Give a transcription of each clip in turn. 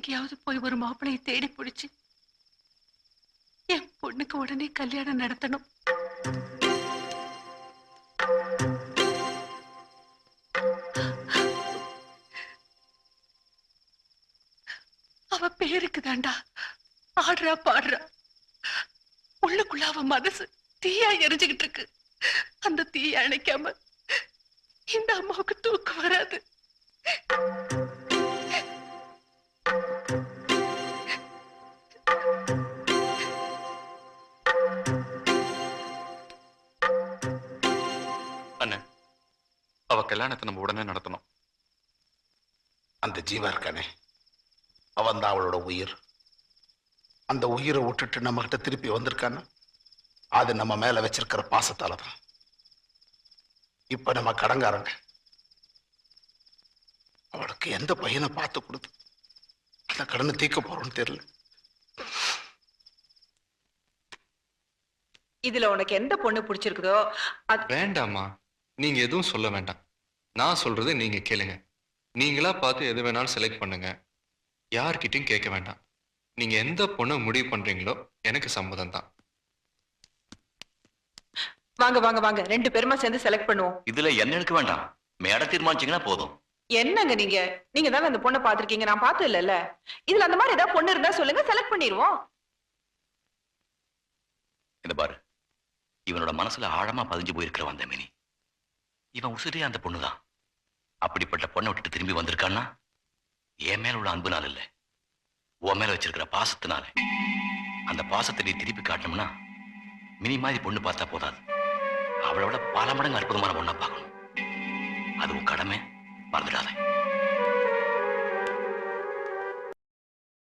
எங்கேயாவது போய் ஒரு மாப்பிளையை தேடி பிடிச்சு என் பொண்ணுக்கு உடனே கல்யாணம் நடத்தணும். அவ பேருக்கு தாண்டா ஆடுறா பாடுறா. உள்ளுக்குள்ள அவ மனசு தீயா எரிஞ்சுகிட்டு இருக்கு. அந்த தீய அணைக்காம இந்த அம்மாவுக்கு தூக்கம் வராது. அண்ணன், அவ கல்யாணத்தை நம்ம உடனே நடத்தணும். அந்த ஜீவா இருக்கானே, அவன் தான் அவளோட உயிர். அந்த உயிரை விட்டுட்டு நம்ம கிட்ட திருப்பி வந்திருக்கான்னு அது நம்ம மேல வச்சிருக்கிற பாசத்தாலதான். இப்ப நம்ம கடங்காரங்க. அவளுக்கு எந்த பையனை பார்த்து கொடுத்து அந்த கடனை தீர்க்க போறோம்னு தெரியல. இதுல உனக்கு எந்த பொண்ணு பிடிச்சிருக்குதோ வேண்டாமா, நீங்க எதுவும் சொல்ல வேண்டாம். நான் சொல்றது நீங்க கேளுங்க. நீங்களா பார்த்து எது வேணாலும் செலக்ட் பண்ணுங்க. யார்கிட்டையும் கேட்க வேண்டாம். நீங்க எந்த பொண்ணை முடிவு பண்றீங்களோ எனக்கு சம்மதம் தான். வாங்க வாங்க வாங்க, 2 பேருமா சேர்ந்து செலக்ட் பண்ணுவோம். இதுல என்ன எடுக்க வேண்டாம், மேட தீர்மானிச்சீங்கன்னா போதும். என்னங்க நீங்க தானே அந்த பொண்ணை பாத்திருக்கீங்க, நான் பார்த்தது இல்லல்ல. இதுல அந்த மாதிரி ஏதாவது பொண்ணு இருந்தா சொல்லுங்க, செலக்ட் பண்ணிடுவோம். இந்த பாரு, இவனோட மனசுல ஆழமா பதிஞ்சு போயிருக்கிற வந்த மினி, இவன் உசிரியா அந்த பொண்ணுதான். அப்படிப்பட்ட பொண்ணை விட்டுட்டு திரும்பி வந்திருக்கான்னா என் மேல உள்ள அன்புனால இல்ல, உன் மேல வச்சிருக்கிற பாசத்தினால. அந்த பாசத்தை நீ திருப்பி காட்டணும்னா மினி மாதிரி பொண்ணு பார்த்தா போதாது, அவளை விட பல மடங்கு அற்புதமான பொண்ணை பார்க்கணும். அது உன் கடமை, மறந்துடாத.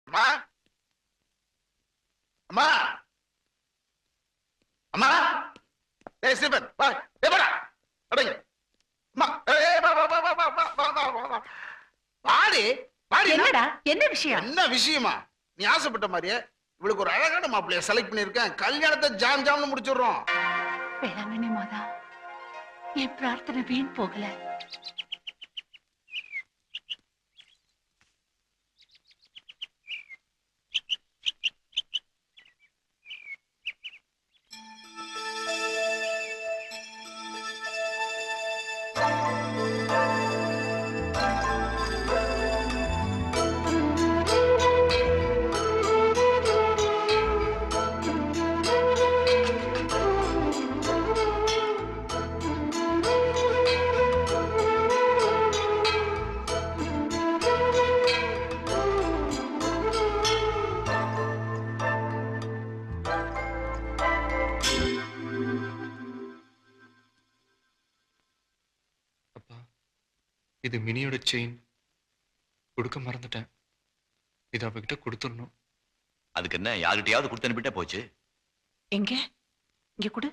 அம்மா, அம்மா, அம்மா, ஏய் ஸ்டீபன், வா, ஏய் வாடா, அடங்க. அம்மா, ஏய் வா வா வா வா வா வா வா வா. வாடி, வாடி. என்னடா, என்ன விஷயம்? என்ன விஷயமா? நீ ஆசைப்பட்ட மாதிரியே இவளுக்கு ஒரு அழகான மாப்பிள்ளைய செலக்ட் பண்ணிருக்கேன். கல்யாணத்தை ஜாம் ஜாம்னு முடிச்சிடுறோம். வேளாங்கண்ணி மாதா, என் பிரார்த்தனை வீண் போகல. இது மினியோட செயின், கொடுக்க மறந்துட்டேன். இது அவகிட்ட கொடுத்துடணும். அதுக்கு என்ன, யார்கிட்டயாவது கொடுத்து அனுப்பிட்டே போச்சு. எங்க இங்க கொடு.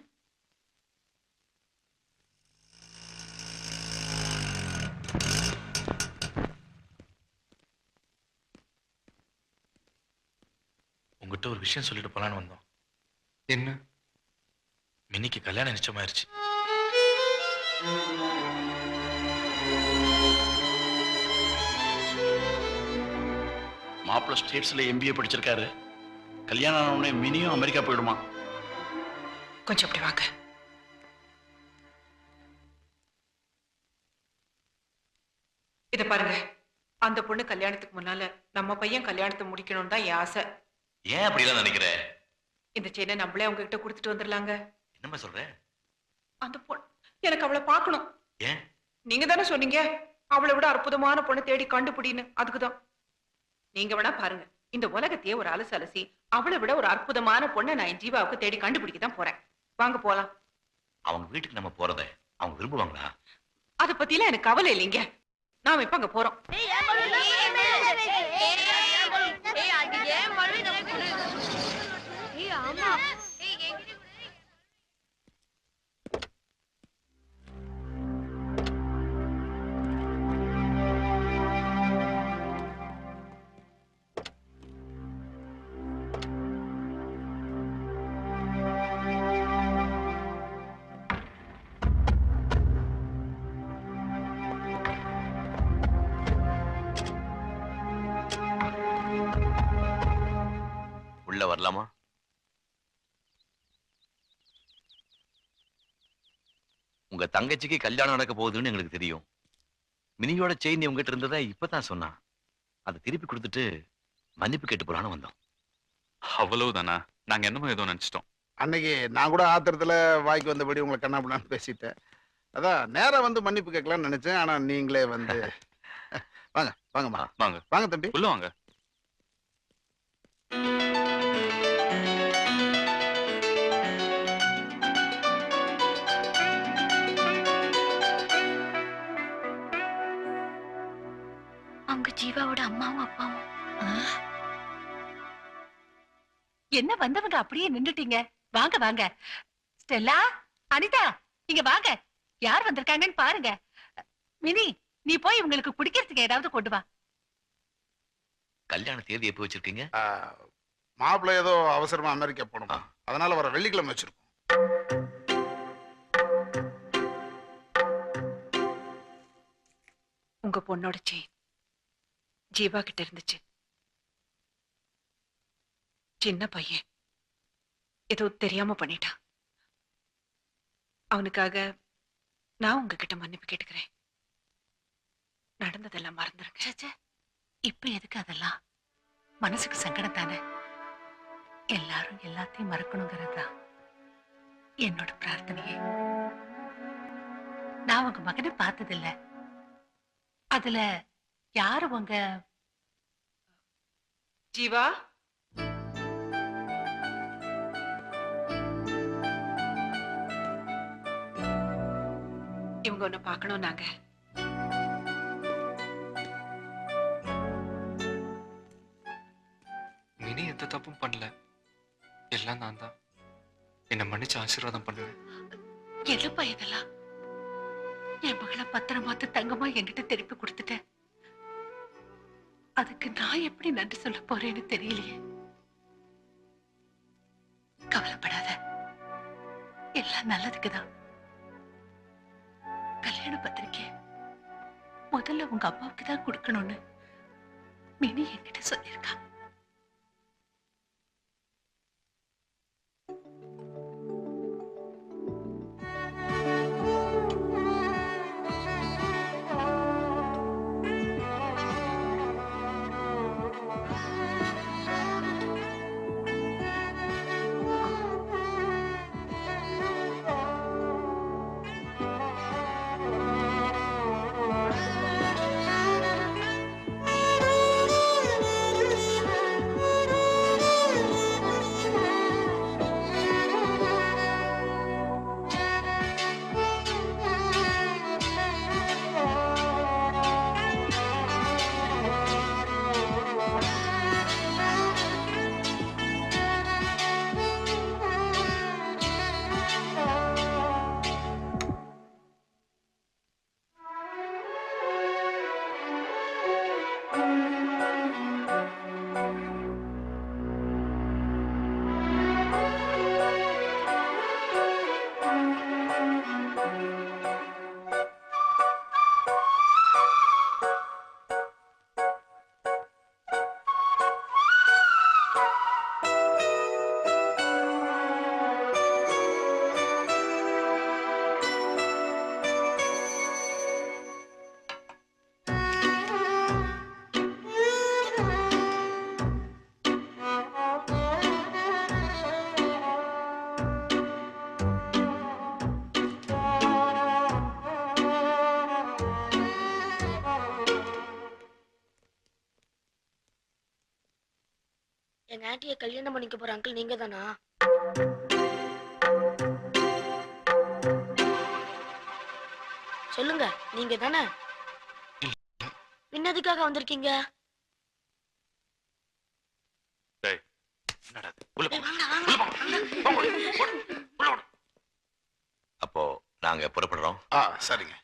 உங்ககிட்ட ஒரு விஷயம் சொல்லிட்டு போலான்னு வந்தோம். என்ன? மினிக்கு கல்யாணம் நிச்சயமாயிருச்சு. மாப்பிள்ள ஸ்டேட்ஸ்ல MBA படிச்சிருக்காரு. கல்யாணம் ஆன உடனே மினியும் அமெரிக்கா போயிடுமா. கொஞ்சம் அப்படி வாங்க. இத பாருங்க, அந்த பொண்ணு கல்யாணத்துக்கு முன்னால நம்ம பையன் கல்யாணத்தை முடிக்கணும்னு தான் என் ஆசை. ஏன் அப்படிலாம் நினைக்கிற? இந்த செயினை நம்மளே அவங்க கிட்ட கொடுத்துட்டு வந்துடலாங்க. என்னமா சொல்ற? அந்த பொண்ணு எனக்கு அவளை பார்க்கணும். ஏன்? நீங்க தானே சொன்னீங்க அவளை விட அற்புதமான பொண்ணை தேடி கண்டுபிடின்னு. அதுக்குதான். நீங்க வேணா பாருங்க, இந்த உலகத்தையே ஒரு அலசு அலசி அவளை விட ஒரு அற்புதமான பொண்ணை நான் என் ஜீவாவுக்கு தேடி கண்டுபிடிக்க தான் போறேன். வாங்க போலாம். அவங்க வீட்டுக்கு நம்ம போறத அவங்க விரும்புவாங்களா? அத பத்திலாம் எனக்கு கவலை இல்லைங்க. நாம இப்ப அங்க போறோம். உள்ள வரலாமா? உங்க தங்கச்சிக்கு கல்யாணம் நடக்க போகுதுன்னு எங்களுக்கு தெரியும். மினியோட செயின் உங்ககிட்ட இருந்ததை இப்பதான் சொன்னா. அதை திருப்பி கொடுத்துட்டு மன்னிப்பு கேட்டு போலான்னு வந்தோம். அவ்வளவுதானா? நாங்க என்னமோ ஏதோ நினைச்சிட்டோம். அன்னைக்கு நான் கூட ஆத்திரத்துல வாய்க்கு வந்தபடி உங்களை கண்ணாபண்ணான்னு பேசிட்டேன். அதான் நேரா வந்து மன்னிப்பு கேட்கலாம்னு நினைச்சேன். ஆனா நீங்களே வந்து வாங்க வாங்கம்மா, வாங்க வாங்க தம்பி. உள்ள வாங்க. அவங்க ஜீவாவோட அம்மாவும் அப்பாவும். என்ன வந்தவங்க அப்படியே நின்னுட்டீங்க? வாங்க வாங்க. ஸ்டெல்லா, அனிதா, இங்க வாங்க. யார் வந்திருக்காங்கன்னு பாருங்க. மினி, நீ போய் இவங்களுக்கு குடிக்கிறதுக்கு ஏதாவது கொண்டு வா. கல்யாண தேதி எப்போ வச்சிருக்கீங்க? மாப்பிள்ளை ஏதோ அவசரமா அமெரிக்கா போனோம், அதனால வர வெள்ளிக்கிழமை வச்சிருக்கோம். உங்க பொண்ணோட செயின் ஜீவா கிட்ட இருந்துச்சு. சின்ன பையன் ஏதோ தெரியாம பண்ணிட்டான். அவனுக்காக நான் உங்ககிட்ட மன்னிப்பு கேட்டுக்கிறேன். நடந்ததெல்லாம் மறந்துருங்க. சச்சே, இப்ப எதுக்கு அதெல்லாம்? மனசுக்கு சங்கடம் தானே. எல்லாரும் எல்லாத்தையும் மறக்கணுங்கிறதுதான் என்னோட பிரார்த்தனையே. நான் உங்க மகனை பார்த்ததில்ல. அதுல யாரு உங்க ஜீவா? இவங்க ஒண்ணு பார்க்கணும். நாங்க மினி எந்த தப்பும் பண்ணல. எல்லாம் நான் தான். என்னை மன்னிச்சு ஆசீர்வாதம் பண்ணுவேன். என்னப்பா இதெல்லாம்? என் மகளை பத்திரமாத்து தங்கமா என்கிட்ட திருப்பி கொடுத்துட்டேன். அதுக்கு நான் எப்படி நன்றி சொல்ல போறேன்னு தெரியலையே. கவலைப்படாத, எல்லாம் நல்லதுக்குதான். கல்யாண பத்திரிக்கை முதல்ல உங்க அப்பாவுக்கு தான் கொடுக்கணும்னு மினி என்கிட்ட சொல்லியிருக்கா. எங்க ஆண்டியை கல்யாணம் பண்ணிக்க போற அங்கிள் நீங்க தானா? சொல்லுங்க, நீங்க தானே? பின்னதுக்காக வந்திருக்கீங்க? அப்போ நாங்க புறப்படுறோம். சரிங்க.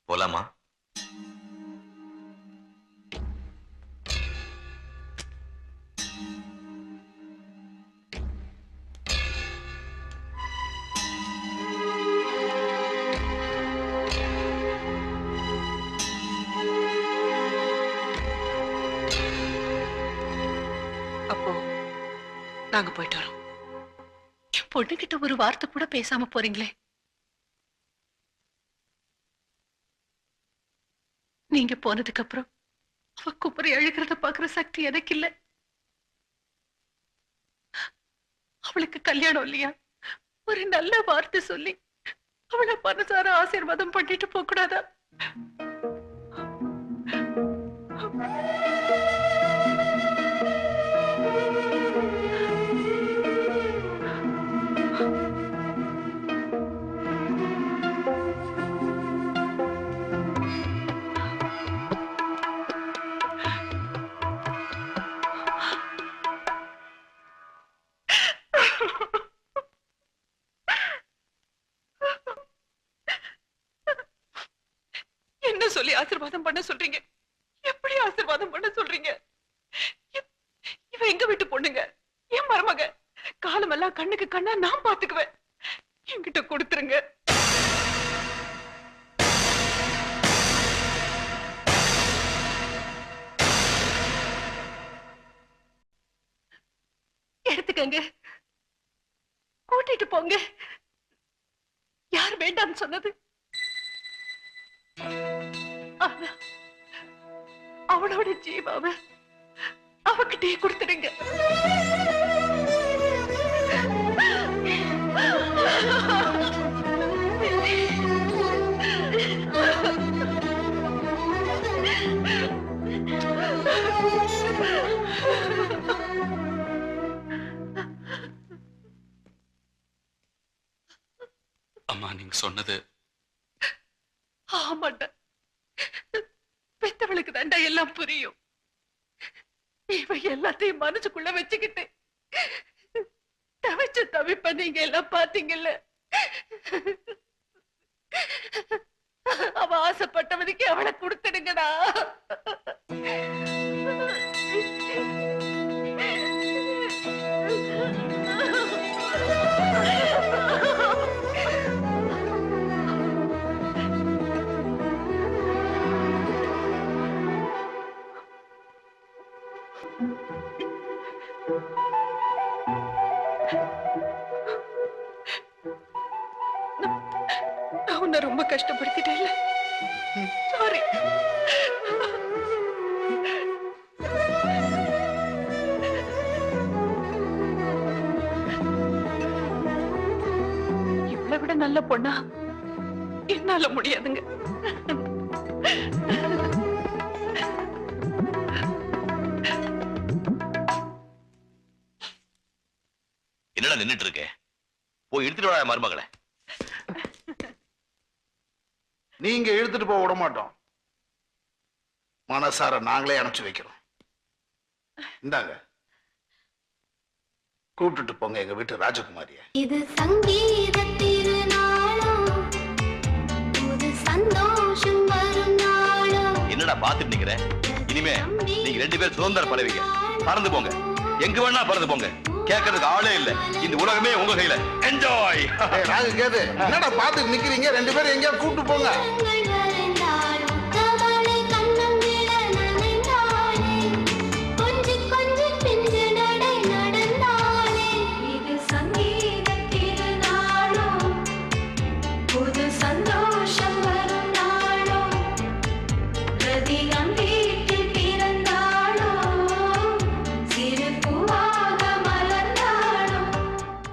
போலாமா? நாங்க போயிட்டு வரோம். என் பொண்ணுகிட்ட ஒரு வார்த்தை கூட பேசாம போறீங்களே. நீங்க போனதுக்கு அப்புறம் அவ குமரி அழுகிறத பாக்குற சக்தி எனக்கு இல்ல. அவளுக்கு கல்யாணம் இல்லையா? ஒரு நல்ல வார்த்தை சொல்லி அவளை மனசார ஆசீர்வாதம் பண்ணிட்டு போக கூடாதா? என்ன சொல்லி ஆசீர்வாதம் பண்ண சொல்றீங்க? எப்படி ஆசீர்வாதம் பண்ண சொல்றீங்க? இவ எங்க வீட்டு பொண்ணுங்க, என் மருமக. காலமெல்லாம் கண்ணுக்கு கண்ணா நான் பாத்துக்குவேன். என்கிட்ட கொடுத்துருங்க. எடுத்துக்கங்க, கூட்டிட்டு போங்க. யார் வேண்டாம்னு சொன்னது? ஆனா அவளோட ஜீவாவ அவகிட்டே கொடுத்துடுங்க. அம்மா நீங்க சொன்னது ஆமாண்டா, பெத்தவளுக்கு தாண்டா எல்லாம் புரியும். இவ எல்லாத்தையும் மனசுக்குள்ள வச்சுக்கிட்டு தவிச்ச தவிப்ப நீங்க எல்லாம் பாத்தீங்கல்ல. அவ ஆசைப்பட்டவனுக்கு அவளை கொடுத்துடுங்கடா. நான் உன்னை ரொம்ப கஷ்டப்படுத்திட்டேன். சாரி. இவளை விட நல்ல பொண்ணா என்னால முடியாதுங்க. என்னடா நின்னுட்டு இருக்க? போய் எடுத்துட்டு வா மருமகளை. நீங்க இழுத்துட்டு போக விட மாட்டோம். மனசார நாங்களே அனுப்பிச்சு வைக்கிறோம். இந்தாங்க, கூப்பிட்டுட்டு போங்க எங்க வீட்டு ராஜகுமாரிய. இது சங்கீத திருநாளம், புது சந்தோஷம் வரும் நாளம். என்னடா பாத்துட்டு நிக்கிற? இனிமே நீங்க 2 பேரும் சுதந்திர பறவைங்க. பறந்து போங்க, எங்க வேணா பறந்து போங்க. கேட்கறதுக்கு ஆளே இல்ல. இந்த உலகமே உங்க கையில. என்ஜாய். ராகு கேது, என்னடா பாத்துட்டு நிக்கிறீங்க? 2 பேரும் எங்கேயா கூப்பிட்டு போங்க.